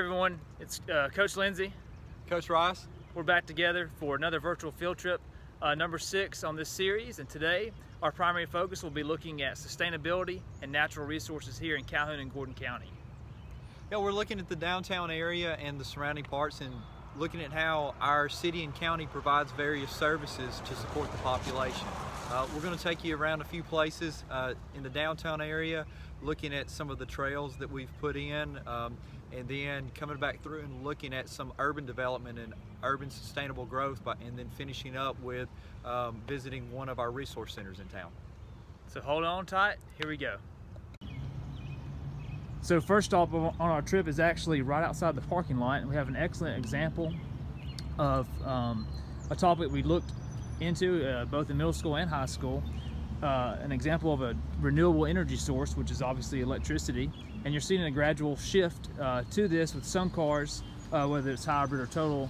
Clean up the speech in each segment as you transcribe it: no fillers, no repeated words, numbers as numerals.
everyone, it's Coach Lindsey. Coach Rice. We're back together for another virtual field trip, number 6 on this series, and today our primary focus will be looking at sustainability and natural resources here in Calhoun and Gordon County. Yeah, we're looking at the downtown area and the surrounding parts and looking at how our city and county provides various services to support the population. We're going to take you around a few places in the downtown area, looking at some of the trails that we've put in, and then coming back through and looking at some urban development and urban sustainable growth, and then finishing up with visiting one of our resource centers in town. So hold on tight, here we go. So first stop on our trip is actually right outside the parking lot, and we have an excellent example of a topic we looked into both in middle school and high school, an example of a renewable energy source, which is obviously electricity. And you're seeing a gradual shift to this with some cars, whether it's hybrid or total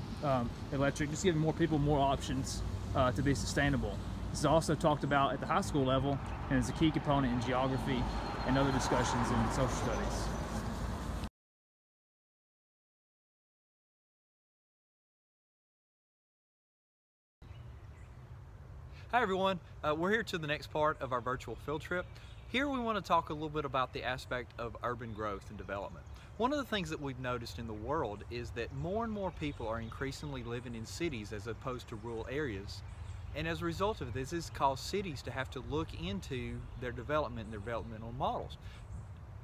electric, just giving more people more options to be sustainable. This is also talked about at the high school level and is a key component in geography and other discussions in social studies. Hi everyone, we're here to the next part of our virtual field trip. Here we want to talk a little bit about the aspect of urban growth and development. One of the things that we've noticed in the world is that more and more people are increasingly living in cities as opposed to rural areas. And as a result of this, has caused cities to have to look into their development and their developmental models.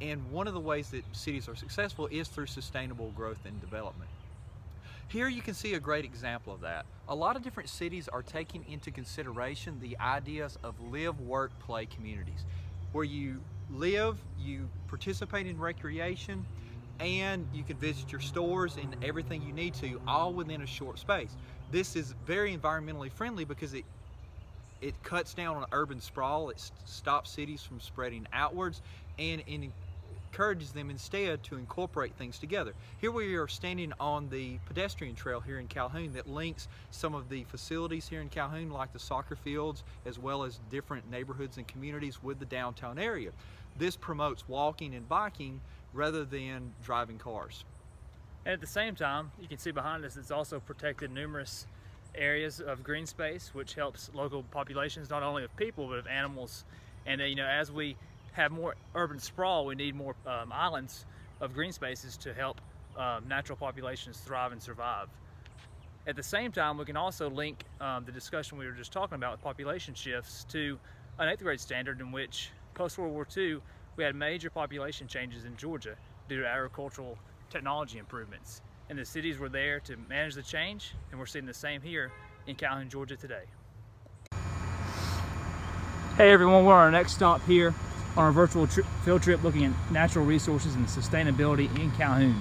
And one of the ways that cities are successful is through sustainable growth and development. Here you can see a great example of that. A lot of different cities are taking into consideration the ideas of live, work, play communities, where you live, you participate in recreation, and you can visit your stores and everything you need to, all within a short space. This is very environmentally friendly because it cuts down on urban sprawl, it stops cities from spreading outwards, and encourages them instead to incorporate things together. Here we are standing on the pedestrian trail here in Calhoun that links some of the facilities here in Calhoun, like the soccer fields, as well as different neighborhoods and communities with the downtown area. This promotes walking and biking rather than driving cars. And at the same time, you can see behind us, it's also protected numerous areas of green space, which helps local populations, not only of people, but of animals. And you know, as we have more urban sprawl, we need more islands of green spaces to help natural populations thrive and survive. At the same time, we can also link the discussion we were just talking about with population shifts to an 8th grade standard in which post-World War II, we had major population changes in Georgia due to agricultural technology improvements. And the cities were there to manage the change, and we're seeing the same here in Calhoun, Georgia today. Hey everyone, we're on our next stop here on our virtual field trip looking at natural resources and sustainability in Calhoun.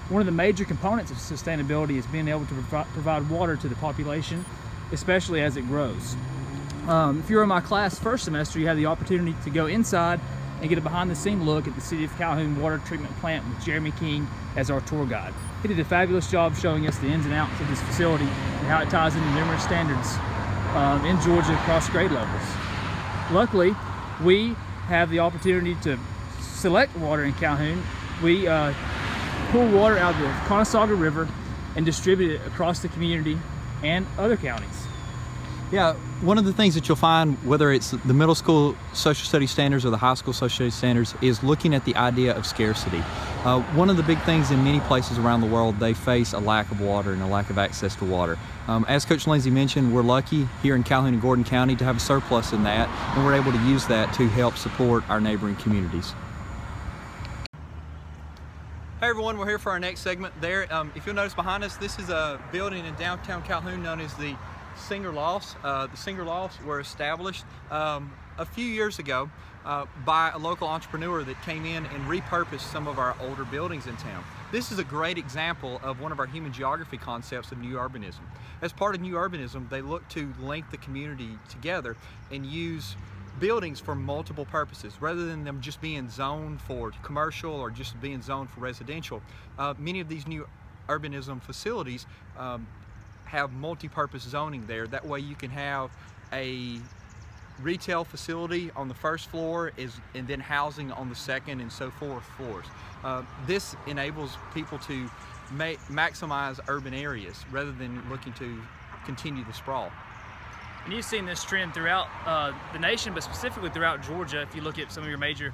One of the major components of sustainability is being able to provide water to the population, especially as it grows. If you were in my class first semester, you had the opportunity to go inside and get a behind-the-scene look at the City of Calhoun water treatment plant with Jeremy King as our tour guide. He did a fabulous job showing us the ins and outs of this facility and how it ties into numerous standards in Georgia across grade levels. Luckily, we have the opportunity to select water in Calhoun. We pull water out of the Conasauga River and distribute it across the community and other counties. Yeah, one of the things that you'll find, whether it's the middle school social studies standards or the high school social studies standards, is looking at the idea of scarcity. One of the big things in many places around the world, they face a lack of water and a lack of access to water. As Coach Lindsey mentioned, we're lucky here in Calhoun and Gordon County to have a surplus in that, and we're able to use that to help support our neighboring communities. Hey everyone, we're here for our next segment there. If you'll notice behind us, this is a building in downtown Calhoun known as the Singer Lofts. The Singer Lofts were established a few years ago by a local entrepreneur that came in and repurposed some of our older buildings in town. This is a great example of one of our human geography concepts of new urbanism. As part of new urbanism, they look to link the community together and use buildings for multiple purposes rather than them just being zoned for commercial or just being zoned for residential. Many of these new urbanism facilities have multi-purpose zoning there. That way you can have a retail facility on the first floor and then housing on the second and so forth floors. This enables people to maximize urban areas rather than looking to continue the sprawl. And you've seen this trend throughout the nation, but specifically throughout Georgia. If you look at some of your major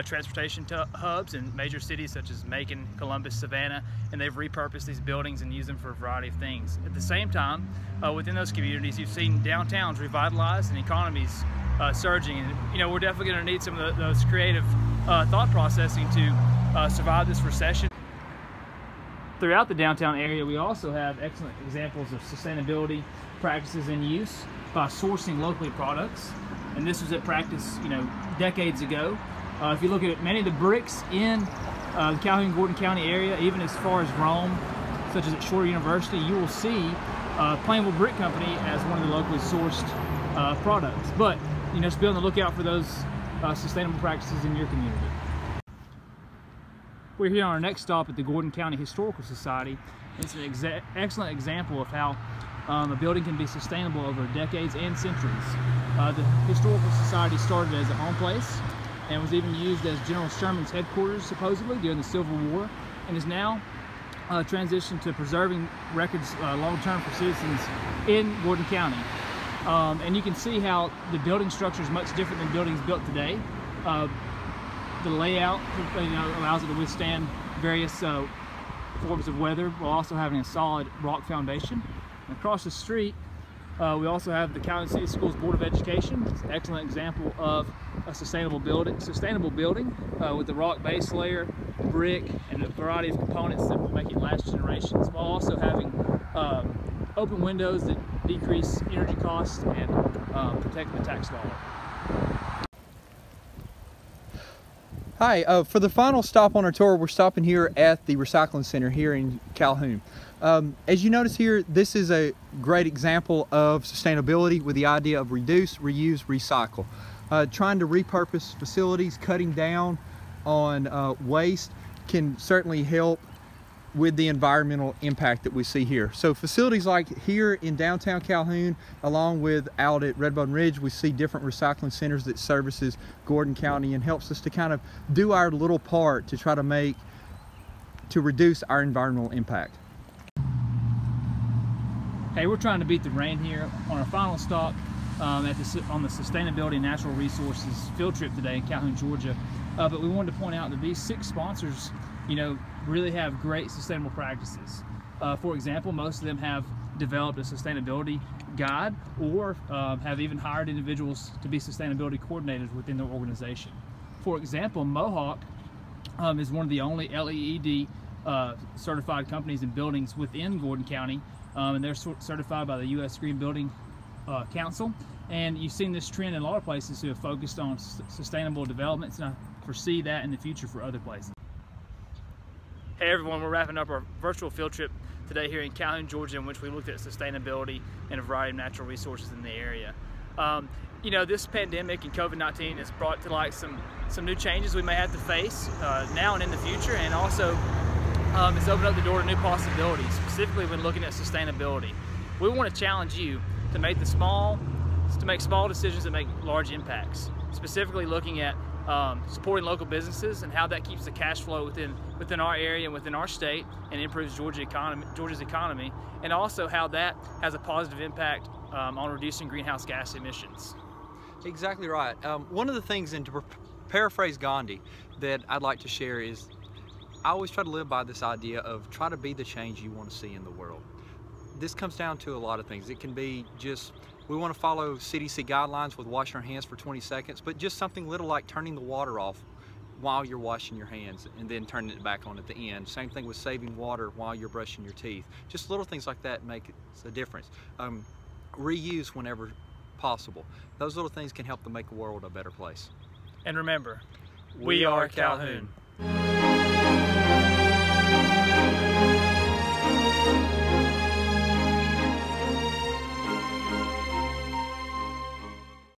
transportation hubs in major cities such as Macon, Columbus, Savannah, and they've repurposed these buildings and used them for a variety of things. At the same time, within those communities, you've seen downtowns revitalized and economies surging. And we're definitely going to need some of those creative thought processing to survive this recession. Throughout the downtown area, we also have excellent examples of sustainability practices in use by sourcing locally products. And this was at practice, decades ago. If you look at many of the bricks in the Calhoun-Gordon County area, even as far as Rome, such as at Shore University, you will see Plainville Brick Company as one of the locally sourced products. But, just be on the lookout for those sustainable practices in your community. We're here on our next stop at the Gordon County Historical Society. It's an excellent example of how a building can be sustainable over decades and centuries. The Historical Society started as a home place and was even used as General Sherman's headquarters, supposedly, during the Civil War, and is now transitioned to preserving records long-term for citizens in Gordon County. And you can see how the building structure is much different than buildings built today. The layout allows it to withstand various forms of weather while also having a solid rock foundation. And across the street, we also have the Calhoun City Schools Board of Education. It's an excellent example of a sustainable building with the rock base layer, brick, and a variety of components that will make it last generations, while also having open windows that decrease energy costs and protect the tax dollar. Hi, for the final stop on our tour, we're stopping here at the Recycling Center here in Calhoun. As you notice here, this is a great example of sustainability with the idea of reduce, reuse, recycle. Trying to repurpose facilities, cutting down on waste can certainly help with the environmental impact that we see here. So facilities like here in downtown Calhoun, along with out at Redbone Ridge, we see different recycling centers that services Gordon County and helps us to kind of do our little part to try to reduce our environmental impact. Hey, we're trying to beat the rain here on our final stop on the Sustainability and Natural Resources field trip today in Calhoun, Georgia. But we wanted to point out that these 6 sponsors, really have great sustainable practices. For example, most of them have developed a sustainability guide or have even hired individuals to be sustainability coordinators within their organization. For example, Mohawk is one of the only LEED certified companies and buildings within Gordon County, and they're certified by the U.S. Green Building Council. And you've seen this trend in a lot of places who have focused on sustainable developments, and I foresee that in the future for other places. Hey everyone, we're wrapping up our virtual field trip today here in Calhoun, Georgia, in which we looked at sustainability and a variety of natural resources in the area. This pandemic and COVID-19 has brought to light some new changes we may have to face now and in the future, and also it's opened up the door to new possibilities, specifically when looking at sustainability. We want to challenge you to make small decisions that make large impacts, specifically looking at supporting local businesses and how that keeps the cash flow within our area and within our state and improves Georgia's economy, and also how that has a positive impact on reducing greenhouse gas emissions. Exactly right. One of the things, and to paraphrase Gandhi, that I'd like to share is I always try to live by this idea of try to be the change you want to see in the world. This comes down to a lot of things. It can be just we want to follow CDC guidelines with washing our hands for 20 seconds, but just something little like turning the water off while you're washing your hands and then turning it back on at the end. Same thing with saving water while you're brushing your teeth. Just little things like that make a difference. Reuse whenever possible. Those little things can help to make the world a better place. And remember, we are Calhoun.